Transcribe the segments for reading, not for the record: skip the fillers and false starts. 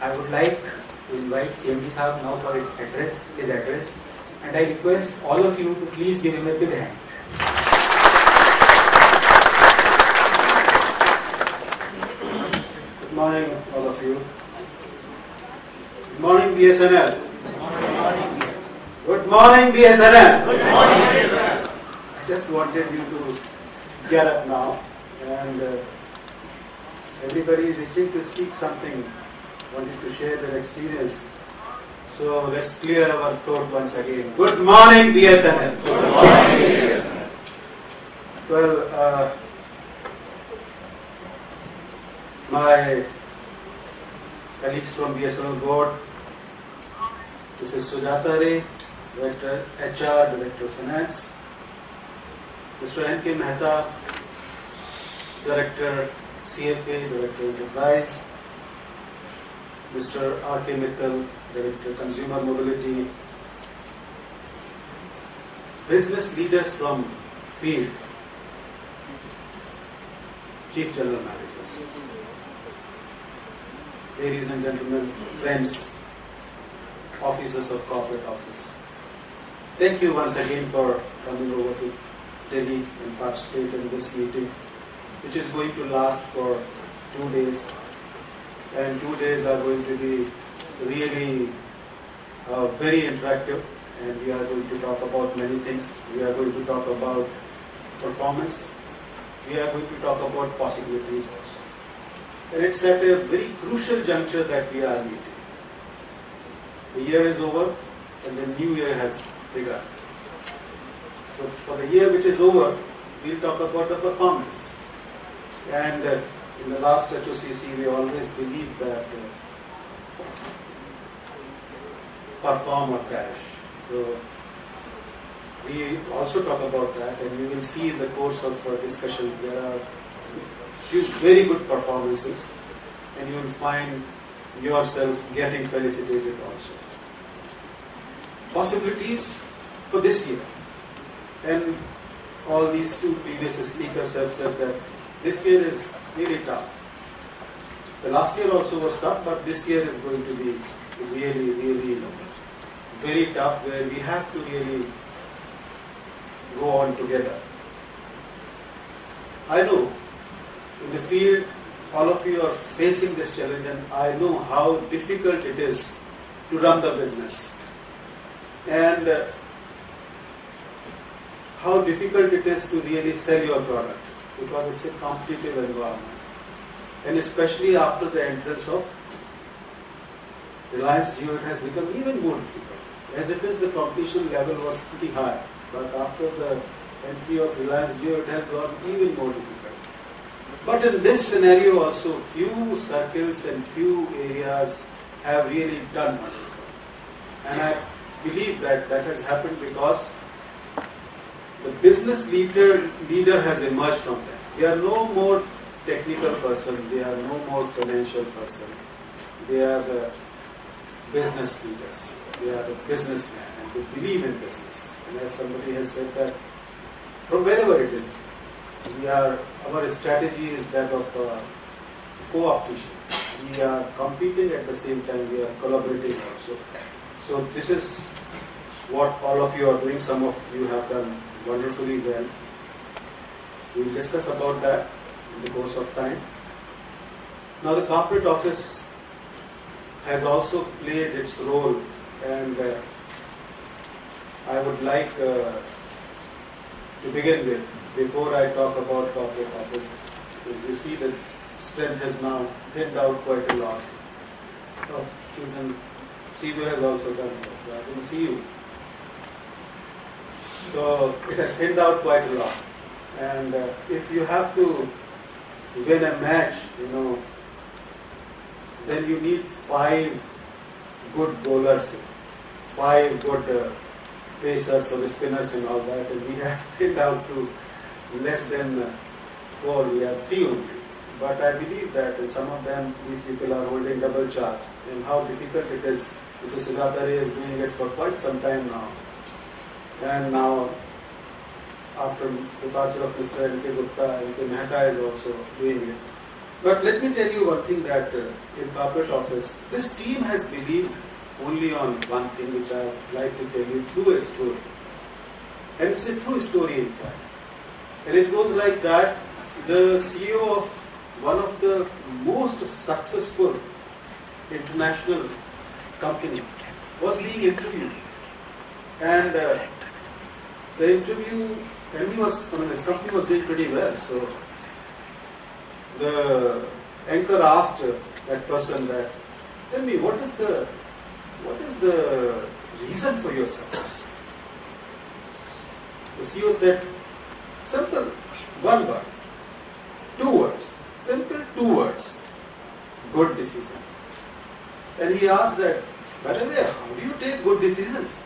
I would like to invite CMD Sahab now for his address, and I request all of you to please give him a big hand. Good morning, all of you. Good morning, BSNL. Good morning, BSNL. Good morning, BSNL. I just wanted you to get up now, and everybody is itching to speak something, wanted to share their experience. So let's clear our throat once again. Good morning, BSNL. Good morning, BSNL. Well, my colleagues from BSNL board, this is Sujata Ray, Director HR, Director of Finance, Mr. N.K. Mehta, Director CFA, Director Enterprise, Mr. R.K. Mittal, Director Consumer Mobility, business leaders from field, Chief General Managers, ladies and gentlemen, friends, officers of corporate office. Thank you once again for coming over to Delhi and participate in this meeting, which is going to last for 2 days. And 2 days are going to be really very interactive, and we are going to talk about many things. We are going to talk about performance. We are going to talk about possibilities also. And it's at a very crucial juncture that we are meeting. The year is over and the new year has begun. So for the year which is over, we'll talk about the performance. And in the last HOCC, we always believed that perform or perish. So we also talk about that, and you will see in the course of discussions there are few very good performances, and you will find yourself getting felicitated also. Possibilities for this year, and all these two previous speakers have said that this year is really tough. The last year also was tough, but this year is going to be really very tough, where we have to really go on together. I know in the field all of you are facing this challenge, and I know how difficult it is to run the business, and how difficult it is to really sell your product, because it's a competitive environment, and especially after the entrance of Reliance Jio, it has become even more difficult. As it is, the competition level was pretty high, but after the entry of Reliance Jio, it has gone even more difficult. But in this scenario also, few circles and few areas have really done wonderful. And I believe that that has happened because the business leader has emerged from them. They are no more technical person, they are no more financial person. They are the business leaders, they are the businessmen, and they believe in business. And as somebody has said that, from wherever it is, our strategy is that of co-optation. We are competing, at the same time we are collaborating also. So this is what all of you are doing. Some of you have done wonderfully well. We will discuss about that in the course of time. Now the corporate office has also played its role, and I would like to begin with, before I talk about corporate office, because you see that strength has now thinned out quite a lot. Oh, CBO has also done this, so I can see you. So it has thinned out quite a lot, and if you have to win a match, then you need 5 good bowlers, 5 good pacers or spinners and all that, and we have thinned out to less than 4, we have 3 only. But I believe that in some of them, these people are holding double charge, and how difficult it is. Mrs. Sujata Ray is doing it for quite some time now. And now, after the departure of Mr. N.K. Gupta, N.K. Mehta is also doing it. But let me tell you one thing that in corporate office, this team has believed only on one thing which I would like to tell you through a story. And it's a true story in fact. And it goes like that, the CEO of one of the most successful international company was being interviewed. And the interview, and his company was doing pretty well. So the anchor asked that person that, tell me, what is the reason for your success? The CEO said, simple, one word, 2 words, simple 2 words, good decision. And he asked that, by the way, how do you take good decisions?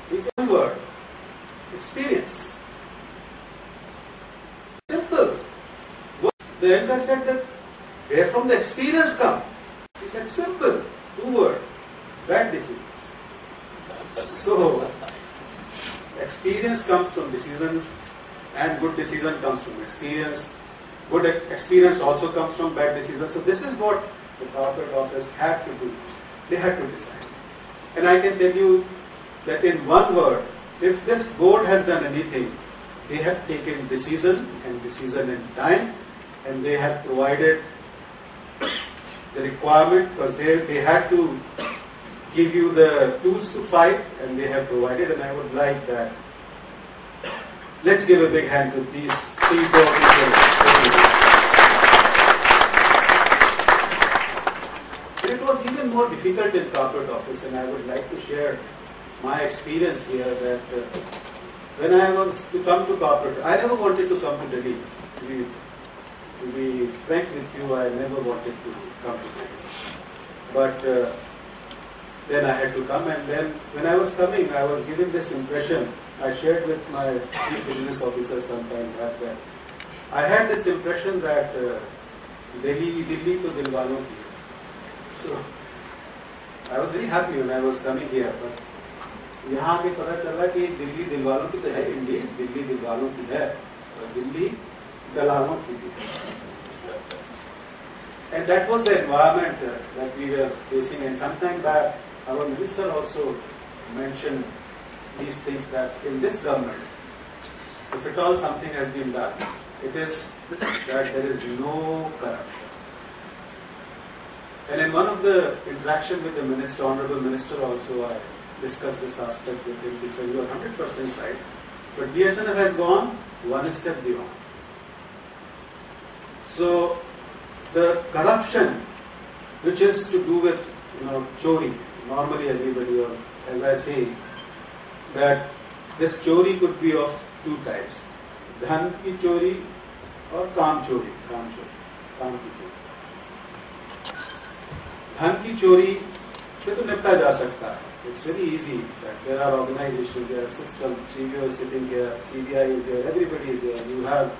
He said, 1 word, experience. Simple. The anchor said that, where from the experience come? He said, simple, 2 words, bad decisions. So, experience comes from decisions and good decision comes from experience. Good experience also comes from bad decisions. So this is what the corporate office had to do. They had to decide. And I can tell you that in 1 word, if this board has done anything, they have taken decision in time, and they have provided the requirement because they had to give you the tools to fight, and they have provided. And I would like that. Let's give a big hand to these 3 people. It was even more difficult in corporate office, and I would like to share my experience here that when I was to come to corporate, I never wanted to come to Delhi. To be frank with you, I never wanted to come to Delhi. But then I had to come, and then when I was coming, I was given this impression. I shared with my chief business officer some time back that I had this impression that Delhi to Dilwano ki. So I was very happy when I was coming here, but यहाँ के पता चला कि दिल्ली दिलवालों की तो है, India Delhi दिलवालों की है, और दिल्ली दलालों की थी. And that was the environment that we were facing. And some time back, our minister also mentioned these things, that in this government, if at all something has been done, it is that there is no corruption. And in one of the interaction with the minister, honorable minister also, I discussed this aspect with him. He said, you are 100% right, but BSNL has gone 1 step beyond. So the corruption, which is to do with chori, normally everybody, or as I say, that this chori could be of 2 types, dhan ki chori or kaam chori, kaam ki chori. Dhan ki chori se to nipta ja sakta hai. It's very easy. In fact, there are organizations, there are systems, CBO is sitting here, CBI is here, everybody is here. You have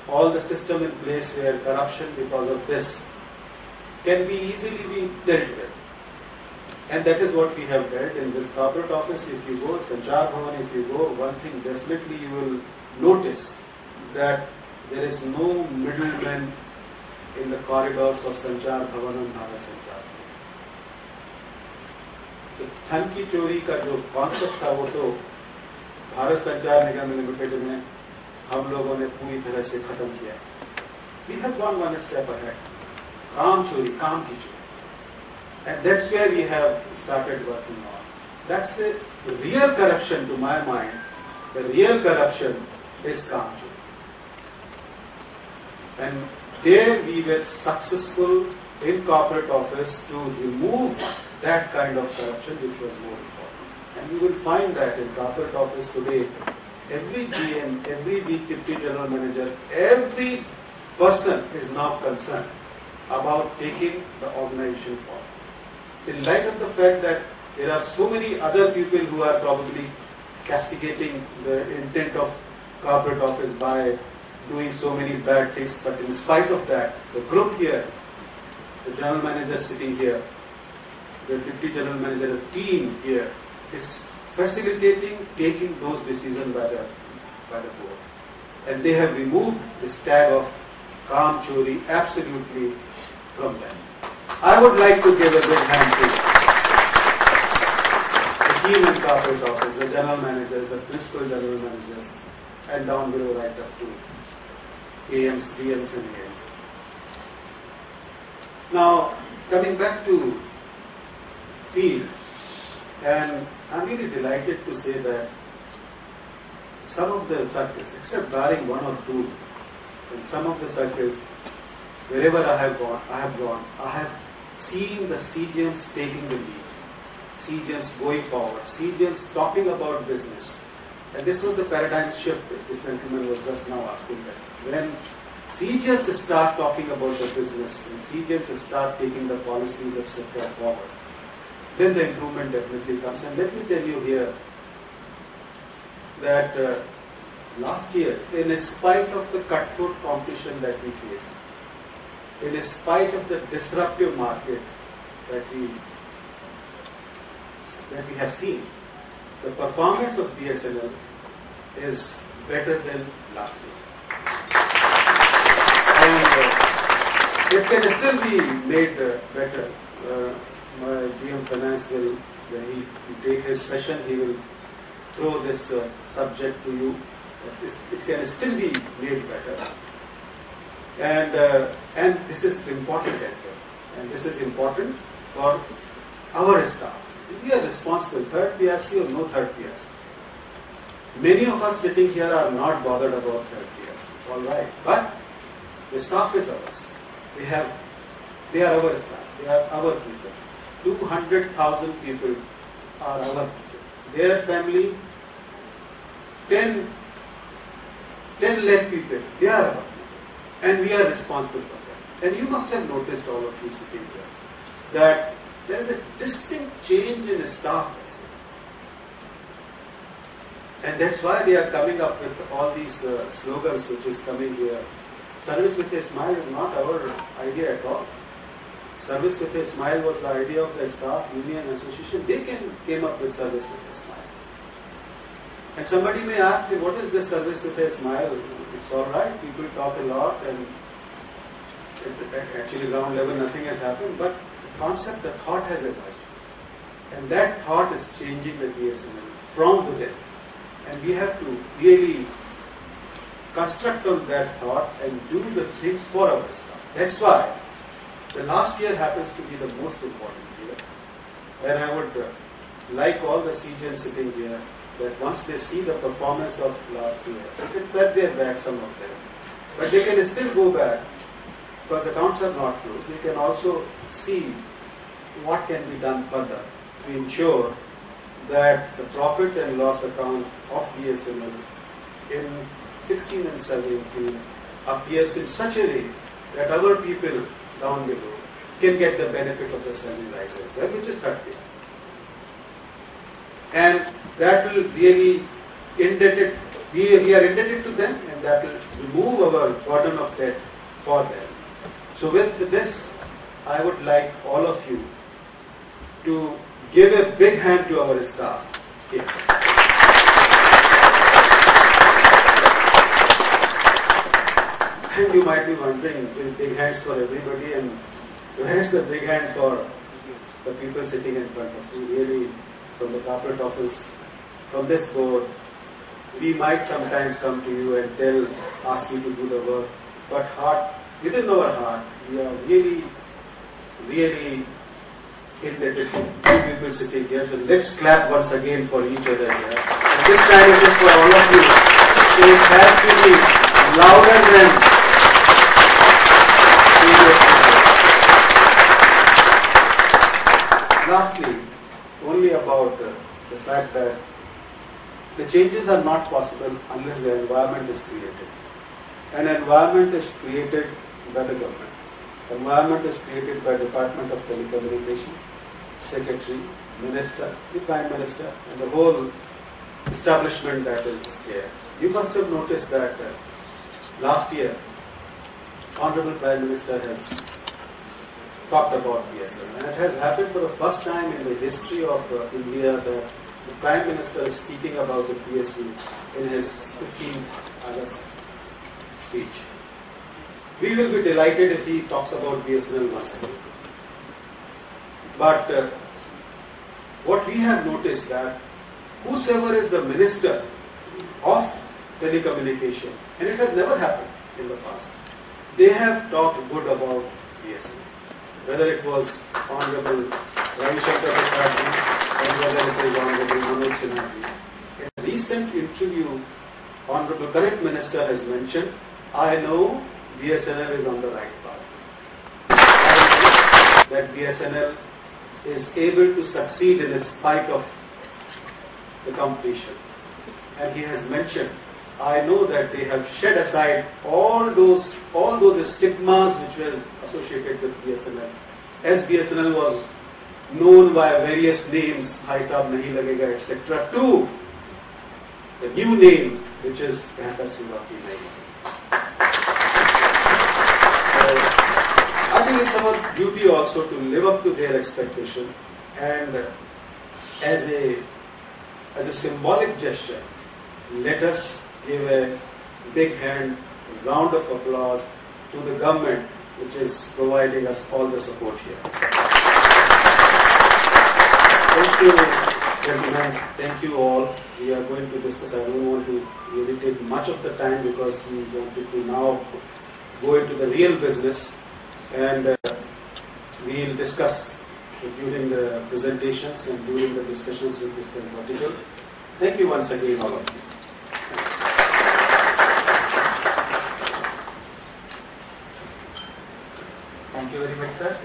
all the system in place where corruption because of this can be easily be dealt with. And that is what we have dealt in this corporate office. If you go, Sanchar Bhavan, if you go, one thing definitely you will notice that there is no middleman in the corridors of Sanchar Bhavan and Bharat Sanchar. तो धन की चोरी का जो concept था वो तो भारत संचार निगम लिमिटेड में हम लोगों ने पूरी तरह से खत्म किया. We have gone 1 step ahead. काम चोरी, काम की चोरी. And that's where we have started working on. That's the real corruption to my mind. The real corruption is काम चोरी. And there we were successful in corporate office to remove that kind of corruption which was more important. And you will find that in corporate office today, every GM, every deputy general manager, every person is now concerned about taking the organization forward. In light of the fact that there are so many other people who are probably castigating the intent of corporate office by doing so many bad things, but in spite of that, the group here, the general manager sitting here, the deputy general manager, the team here is facilitating taking those decisions by the board. And they have removed this tag of calm chori absolutely from them. I would like to give a big hand to the team in corporate office, the general managers, the principal general managers, and down below right up to AMs, DMs and AMs. Now, coming back to field, and I'm really delighted to say that some of the circles, except barring one or two, in some of the circles, wherever I have gone, I have seen the CGMs taking the lead, CGMs going forward, CGMs talking about business. And this was the paradigm shift that this gentleman was just now asking that. When CGMs start talking about the business and CGMs start taking the policies, etc. forward, then the improvement definitely comes. And let me tell you here that last year, in spite of the cutthroat competition that we faced, in spite of the disruptive market that we have seen, the performance of BSNL is better than last year. And it can still be made better. My GM Finance will, when he take his session, he will throw this subject to you. It can still be made better. And this is important as well. And this is important for our staff. We are responsible, third PRC or no third PRC. Many of us sitting here are not bothered about third PRC. All right. But the staff is ours. They are our staff. They are our people. 200,000 people are our people. Their family, 10 lakh people, they are our people. And we are responsible for that. And you must have noticed, all of you sitting here, that there is a distinct change in staff as well. And that's why they are coming up with all these slogans which is coming here. Service with a smile is not our idea at all. Service with a smile was the idea of the staff union association. They came up with service with a smile. And somebody may ask, what is this service with a smile? It's all right, people talk a lot and actually ground level nothing has happened, but the concept, the thought has emerged. And that thought is changing the BSNL from within. And we have to really construct on that thought and do the things for our staff. That's why the last year happens to be the most important year. And I would like all the CGMs sitting here, that once they see the performance of last year, they can pat their back, some of them. But they can still go back, because accounts are not closed. They can also see what can be done further to ensure that the profit and loss account of BSNL in 16 and 17 appears in such a way that our people down below can get the benefit of the salary rise as well, which is 30%. And that will really we are indebted to them, and that will remove our burden of debt for them. So with this, I would like all of you to give a big hand to our staff here. And you might be wondering, with big hands for everybody, and where is the big hand for the people sitting in front of you? Really, from the corporate office, from this board, we might sometimes come to you and ask you to do the work, but within our heart, we are really, really indebted to you people sitting here. So let's clap once again for each other here. And this time it is for all of you. So it has to be louder than previous. Lastly, only about the fact that the changes are not possible unless the environment is created. An environment is created by the government. Environment is created by Department of Telecommunication, Secretary, Minister, the Prime Minister, and the whole establishment that is here. You must have noticed that last year, Honorable Prime Minister has talked about BSNL, and it has happened for the first time in the history of India that the Prime Minister is speaking about the PSU in his 15th August speech. we will be delighted if he talks about BSNL once again. But what we have noticed that whosoever is the minister of telecommunication, and it has never happened in the past, they have talked good about BSNL. Whether it was Honorable Ravi Shankar Prasad or whether it is Honorable Manoj Sinha. In a recent interview, Honorable Current Minister has mentioned, I know BSNL is on the right path. I know that BSNL is able to succeed in spite of the competition. And he has mentioned, I know that they have shed aside all those stigmas which was associated with BSNL. As BSNL was known by various names, Bhai Sahab Nahi Lagega, etc., to the new name which is Behtar Sura Ki Nahi. I think it's our duty also to live up to their expectation, and as a symbolic gesture, let us give a big hand, a round of applause to the government which is providing us all the support here. Thank you, gentlemen. Thank you all. We are going to discuss. I don't want to really take much of the time because we wanted to now go into the real business, and we will discuss during the presentations and during the discussions with different verticals. Thank you once again, all of you. Thank you very much, sir.